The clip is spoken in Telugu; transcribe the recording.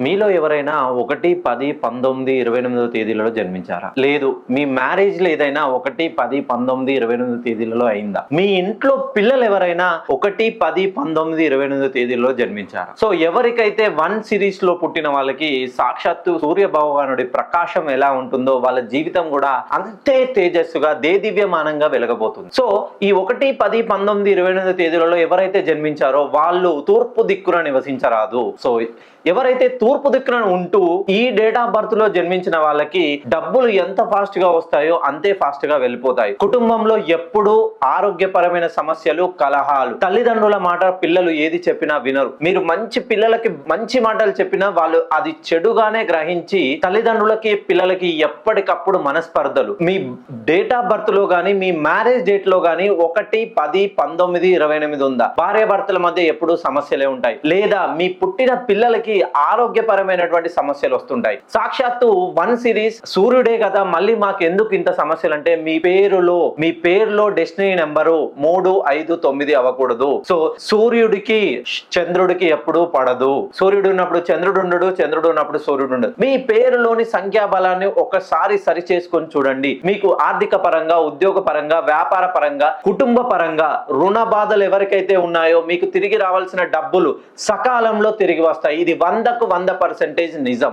మీలో ఎవరైనా 1, 10, 19, 28 తేదీలలో జన్మించారా? లేదు. మీ మ్యారేజ్‌లో ఏదైనా 1, 10, 19, 28 తేదీలలో అయిందా? మీ ఇంట్లో పిల్లలు ఎవరైనా 1, 10, 19, 28 తేదీలలో జన్మించారా? సో ఎవరికైతే 1 సిరీస్‌లో పుట్టిన వాళ్ళకి సాక్షాత్తు సూర్య భగవానుడి ప్రకాశం ఎలా ఉంటుందో వాళ్ళ జీవితం కూడా అంతే తేజస్సుగా దేదీప్యమానంగా వెలగబోతుంది. సో ఈ 1, 10, 19, 28 తేదీలలో ఎవరైతే జన్మించారో వాళ్ళు తూర్పు దిక్కున నివసించరాదు. సో ఎవరైతే తూర్పు దిక్కున ఉంటూ ఈ డేట్ ఆఫ్ బర్త్ లో జన్మించిన వాళ్ళకి డబ్బులు ఎంత ఫాస్ట్ గా వస్తాయో అంతే ఫాస్ట్ గా వెళ్ళిపోతాయి. కుటుంబంలో ఎప్పుడూ ఆరోగ్యపరమైన సమస్యలు, కలహాలు, తల్లిదండ్రుల మాట పిల్లలు ఏది చెప్పినా వినరు. మీరు మంచి పిల్లలకి మంచి మాటలు చెప్పినా వాళ్ళు అది చెడుగానే గ్రహించి తల్లిదండ్రులకి పిల్లలకి ఎప్పటికప్పుడు మనస్పర్ధలు. మీ డేట్ ఆఫ్ బర్త్ లో గానీ మీ మ్యారేజ్ డేట్ లో గానీ 1, 10, 19, 28 ఉందా? భార్య భర్తల మధ్య ఎప్పుడూ సమస్యలే ఉంటాయి. లేదా మీ పుట్టిన పిల్లలకి ఆరోగ్యపరమైనటువంటి సమస్యలు వస్తుంటాయి. సాక్షాత్తు 1 సిరీస్ సూర్యుడే కదా, మళ్ళీ మాకు ఎందుకు ఇంత సమస్యలు అంటే మీ పేరులో డెస్టినీ నెంబరు 3, 5, 9 అవ్వకూడదు. సో సూర్యుడికి చంద్రుడికి ఎప్పుడూ పడదు. సూర్యుడు ఉన్నప్పుడు చంద్రుడు ఉండడు, చంద్రుడు ఉన్నప్పుడు సూర్యుడు ఉండదు. మీ పేరులోని సంఖ్యాబలాన్ని ఒకసారి సరి చేసుకొని చూడండి. మీకు ఆర్థిక పరంగా, ఉద్యోగ పరంగా, వ్యాపార పరంగా, కుటుంబ పరంగా రుణ బాధలు ఎవరికైతే ఉన్నాయో మీకు తిరిగి రావాల్సిన డబ్బులు సకాలంలో తిరిగి వస్తాయి. ఇది 100% నిజం.